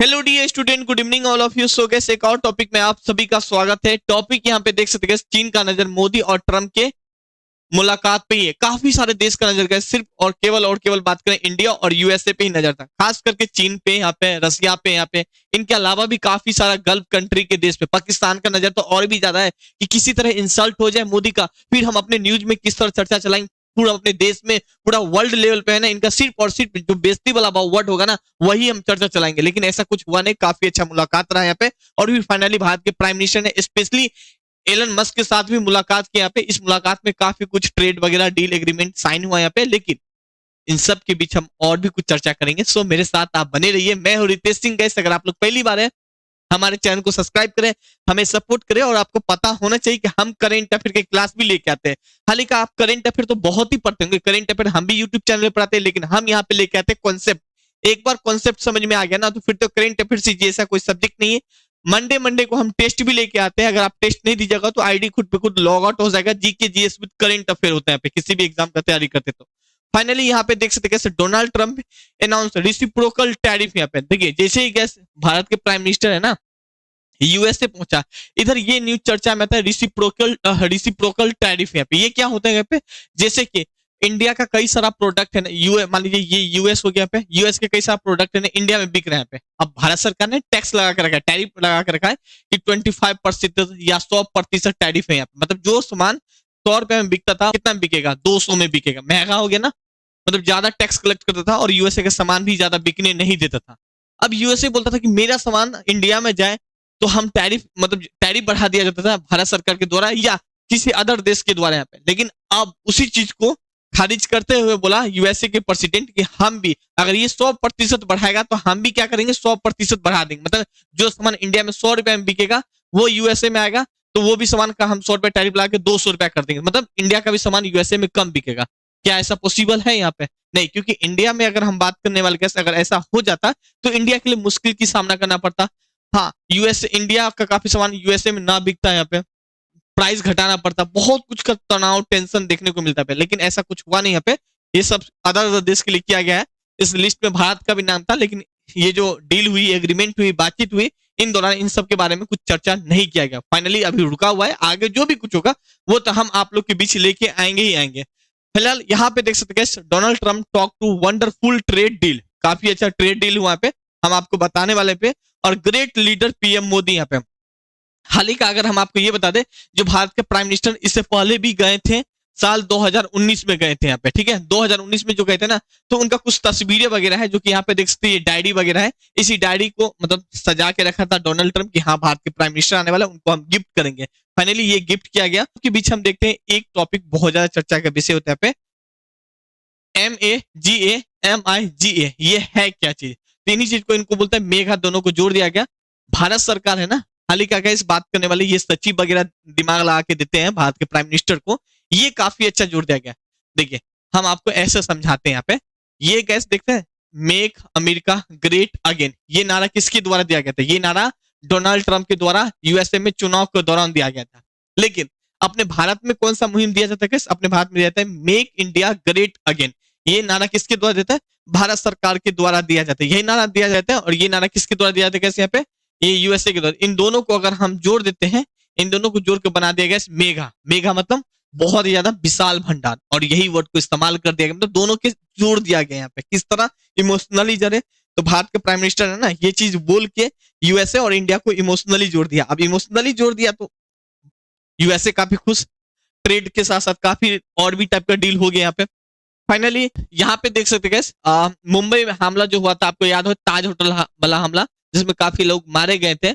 Hello dear student, good evening all of you. So gas एक और topic में आप सभी का स्वागत है। टॉपिक यहाँ पे देख सकते हैं, चीन का नजर मोदी और ट्रम्प के मुलाकात पे ही है। काफी सारे देश का नजर गया, सिर्फ और केवल बात करें इंडिया और यूएसए पे ही नजर था, खास करके चीन पे, यहाँ पे रसिया पे, यहाँ पे इनके अलावा भी काफी सारा गल्फ कंट्री के देश पे, पाकिस्तान का नजर तो और भी ज्यादा है कि किसी तरह इंसल्ट हो जाए मोदी का, फिर हम अपने न्यूज में किस तरह चर्चा चलाएंगे पूरा अपने देश में, पूरा वर्ल्ड लेवल पे है ना। इनका सिर्फ और सिर्फ जो बेइज्जती वाला वर्ड होगा ना, वही हम चर्चा चलाएंगे। लेकिन ऐसा कुछ हुआ नहीं, काफी अच्छा मुलाकात रहा यहाँ पे। और फिर फाइनली भारत के प्राइम मिनिस्टर ने स्पेशली एलन मस्क के साथ भी मुलाकात की यहाँ पे। इस मुलाकात में काफी कुछ ट्रेड वगैरह डील एग्रीमेंट साइन हुआ यहाँ पे। लेकिन इन सब के बीच हम और भी कुछ चर्चा करेंगे। सो मेरे साथ आप बने रहिए। मैं हूँ रितेश सिंह। गैस अगर आप लोग पहली बार है, हमारे चैनल को सब्सक्राइब करें, हमें सपोर्ट करें। और आपको पता होना चाहिए कि हम करेंट अफेयर के क्लास भी लेके आते हैं। हालांकि आप करेंट अफेयर तो बहुत ही पढ़ते होंगे, करेंट अफेयर हम भी यूट्यूब चैनल पर पढ़ाते हैं, लेकिन हम यहाँ पे लेके आते हैं कॉन्सेप्ट। एक बार कॉन्सेप्ट समझ में आ गया ना, तो फिर तो करेंट अफेयर से जैसा कोई सब्जेक्ट नहीं है। मंडे मंडे को हम टेस्ट भी लेके आते हैं। अगर आप टेस्ट नहीं दीजिएगा तो आईडी खुद पे खुद लॉग आउट हो जाएगा। GK GS with current affair होता है यहाँ पे, किसी भी एग्जाम का तैयारी करते तो। फाइनली यहाँ पे देख सकते कैसे Donald Trump announce reciprocal tariff. यहाँ पे देखिए, जैसे ही गैस भारत के प्राइम मिनिस्टर है ना यूएसए पहुंचा, इधर ये न्यूज चर्चा में था रिसिप्रोकल टैरिफ। यहाँ पे ये क्या होता है यहाँ पे, जैसे कि इंडिया का कई सारा प्रोडक्ट है ना, यूएस मान लीजिए ये यूएस हो गया पे, यूएस के कई सारा प्रोडक्ट है ना इंडिया में बिक रहे हैं पे। अब भारत सरकार ने टैक्स लगा कर रखा है, टैरिफ लगा कर रखा है कि 25% या 100% टैरिफ है यहाँ पे। मतलब जो सामान 100 रुपए में बिकता था, कितना में बिकेगा, 200 में बिकेगा। महंगा हो गया ना, मतलब ज्यादा टैक्स कलेक्ट करता था और यूएसए का सामान भी ज्यादा बिकने नहीं देता था। अब यूएसए बोलता था कि मेरा सामान इंडिया में जाए तो हम टैरिफ, मतलब टैरिफ बढ़ा दिया जाता था भारत सरकार के द्वारा या किसी अदर देश के द्वारा यहाँ पे। लेकिन अब उसी चीज को खारिज करते हुए बोला यूएसए के प्रेसिडेंट कि हम भी अगर ये 100% बढ़ाएगा तो हम भी क्या करेंगे, 100% बढ़ा देंगे। मतलब जो सामान इंडिया में 100 रुपए में बिकेगा वो यूएसए में आएगा, तो वो भी सामान का हम 100 रुपए टैरिफ लगा के 200 रुपया कर देंगे। मतलब इंडिया का भी सामान यूएसए में कम बिकेगा। क्या ऐसा पॉसिबल है यहाँ पे? नहीं, क्योंकि इंडिया में अगर हम बात करने वाले केस अगर ऐसा हो जाता तो इंडिया के लिए मुश्किल की सामना करना पड़ता। हाँ, यूएसए इंडिया का काफी सामान यूएसए में ना बिकता है, यहाँ पे प्राइस घटाना पड़ता, बहुत कुछ का तनाव टेंशन देखने को मिलता है। लेकिन ऐसा कुछ हुआ नहीं यहाँ पे। ये सब अदर देश के लिए किया गया है। इस लिस्ट में भारत का भी नाम था, लेकिन ये जो डील हुई, एग्रीमेंट हुई, बातचीत हुई, इन दौरान इन सब के बारे में कुछ चर्चा नहीं किया गया। फाइनली अभी रुका हुआ है, आगे जो भी कुछ होगा वो तो हम आप लोग के बीच लेके आएंगे ही आएंगे। फिलहाल यहाँ पे देख सकते हैं Donald Trump talk to wonderful trade deal. काफी अच्छा ट्रेड डील हुआ पे, हम आपको बताने वाले पे। और ग्रेट लीडर पीएम मोदी यहाँ पे। हाल ही का अगर हम आपको ये बता दें, जो भारत के प्राइम मिनिस्टर इससे पहले भी गए थे, साल 2019 में गए थे यहाँ पे, ठीक है। 2019 में जो गए थे ना, तो उनका कुछ तस्वीरें वगैरह है जो कि यहाँ पे देख सकते हैं, ये डायरी वगैरह है। इसी डायरी को मतलब सजा के रखा था डोनाल्ड ट्रंप कि हाँ भारत के प्राइम मिनिस्टर आने वाला, उनको हम गिफ्ट करेंगे। फाइनली ये गिफ्ट किया गया। के बीच हम देखते हैं एक टॉपिक बहुत ज्यादा चर्चा का विषय होता है पे, MAGA MIGA, ये है क्या चीज? तीन ही चीज को इनको बोलते हैं मेगा, दोनों को जोड़ दिया गया। भारत सरकार है ना, हाल ही का इस बात करने वाले ये सचिव वगैरह दिमाग लगा के देते हैं भारत के प्राइम मिनिस्टर को, ये काफी अच्छा जोड़ दिया गया। देखिए हम आपको ऐसे समझाते हैं यहाँ पे। ये गैस देखते हैं, मेक अमेरिका ग्रेट अगेन, ये नारा किसके द्वारा दिया गया था? ये नारा डोनाल्ड ट्रंप के द्वारा यूएसए में चुनाव के दौरान दिया गया था। लेकिन अपने भारत में कौन सा मुहिम दिया जाता है? अपने भारत में दिया जाता है मेक इंडिया ग्रेट अगेन। ये नारा किसके द्वारा देता है? भारत सरकार के द्वारा दिया जाता है, यही नारा दिया जाता है। और ये नारा किसके द्वारा दिया जाता है? कैसे यहाँ पे, ये यूएसए के द्वारा। इन दोनों को अगर हम जोड़ देते हैं, इन दोनों को जोड़ के बना दिया गया मेगा। मेगा मतलब बहुत ही ज्यादा विशाल भंडार, और यही वर्ड को इस्तेमाल कर दिया गया, मतलब दोनों के जोड़ दिया गया यहाँ पे। किस तरह? इमोशनली जरे, तो भारत के प्राइम मिनिस्टर है ना, ये चीज बोल के यूएसए और इंडिया को इमोशनली जोड़ दिया। अब इमोशनली जोड़ दिया तो यूएसए काफी खुश, ट्रेड के साथ साथ काफी और भी टाइप का डील हो गया यहाँ पे। फाइनली यहाँ पे देख सकते हैं मुंबई में हमला जो हुआ था, आपको याद हो, ताज होटल वाला हमला, जिसमें काफी लोग मारे गए थे।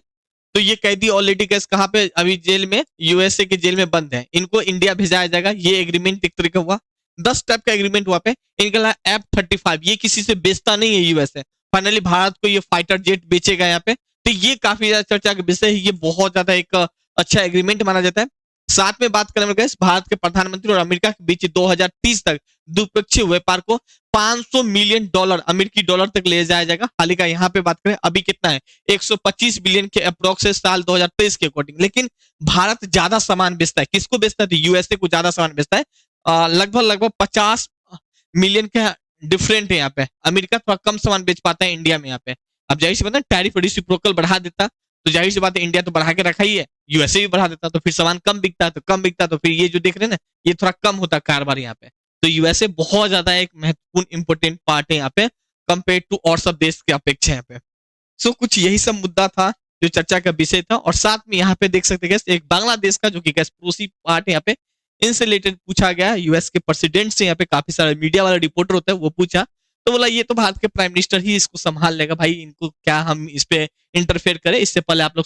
तो ये कैदी ऑलरेडी कैस कहाँ पे, अभी जेल में, यूएसए के जेल में बंद है। इनको इंडिया भेजाया जाएगा। ये एग्रीमेंट एक तरीके हुआ, 10 टाइप का एग्रीमेंट हुआ पे। इनका F-35, ये किसी से बेचता नहीं है यूएसए। फाइनली भारत को ये फाइटर जेट बेचेगा यहाँ पे। तो ये काफी ज्यादा चर्चा का विषय है, ये बहुत ज्यादा एक अच्छा एग्रीमेंट माना जाता है। साथ में बात करें भारत के प्रधानमंत्री और अमेरिका के बीच 2030 तक द्विपक्षीय व्यापार को $500 मिलियन अमेरिकी डॉलर तक ले जाया जाएगा। हाल ही का यहाँ पे बात करें, अभी कितना है, 125 बिलियन के अप्रोक्स साल 2023 के अकॉर्डिंग। लेकिन भारत ज्यादा सामान बेचता है, किसको बेचता है? तो यूएसए को ज्यादा सामान बेचता है। लगभग 50 मिलियन का डिफरेंट है यहाँ पे। अमेरिका थोड़ा कम सामान बेच पाता है इंडिया में यहाँ पे। अब जाहिर सी बात है टैरिफ रेसिप्रोकल बढ़ा देता तो जाहिर सी बात है इंडिया तो बढ़ा के रखा ही है, यूएसए भी बढ़ा देता तो फिर सामान कम बिकता, तो कम बिकता तो फिर ये जो देख रहे हैं ना ये थोड़ा कम होता कारोबार यहाँ पे। तो यूएसए बहुत ज्यादा एक महत्वपूर्ण इंपोर्टेंट पार्ट है यहाँ पे कंपेयर टू और सब देश के अपेक्षा यहाँ पे। सो कुछ यही सब मुद्दा था जो चर्चा का विषय था, और साथ में यहाँ पे देख सकते हैं एक बांग्लादेश का जो कि पड़ोसी पार्ट है यहाँ पे, इनसे रिलेटेड पूछा गया यूएस के प्रेसिडेंट से। यहाँ पे काफी सारे मीडिया वाला रिपोर्टर होता है वो पूछा, तो बोला ये तो भारत के प्राइम मिनिस्टर ही इसको संभाल लेगा भाई, इनको क्या हम इस पे इंटरफेयर करें। इससे पहले आप लोग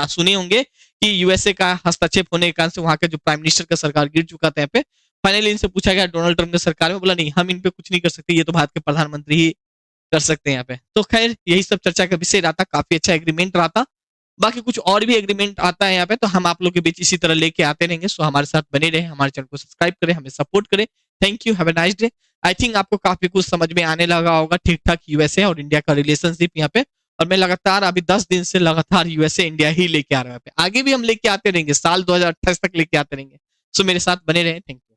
सुने होंगे कि यूएसए का हस्तक्षेप होने के कारण से वहां के जो प्राइम मिनिस्टर का सरकार गिर चुका था यहाँ पे। फाइनली इनसे पूछा गया डोनाल्ड ट्रम्प की सरकार में, बोला नहीं हम इन पे कुछ नहीं कर सकते, ये तो भारत के प्रधानमंत्री ही कर सकते हैं यहाँ पे। तो खैर यही सब चर्चा का विषय रहा था, काफी अच्छा एग्रीमेंट रहा था। बाकी कुछ और भी एग्रीमेंट आता है यहाँ पे तो हम आप लोग के बीच इसी तरह लेके आते रहेंगे। सो हमारे साथ बने रहे, हमारे चैनल को सब्सक्राइब करें, हमें सपोर्ट करें। Thank you, have a nice day. I think आपको काफी कुछ समझ में आने लगा होगा ठीक ठाक यूएसए और इंडिया का रिलेशनशिप यहाँ पे। और मैं लगातार अभी 10 दिन से लगातार यूएसए इंडिया ही लेके आ रहा है, आगे भी हम लेके आते रहेंगे, साल 2028 तक लेके आते रहेंगे। सो मेरे साथ बने रहे, थैंक यू।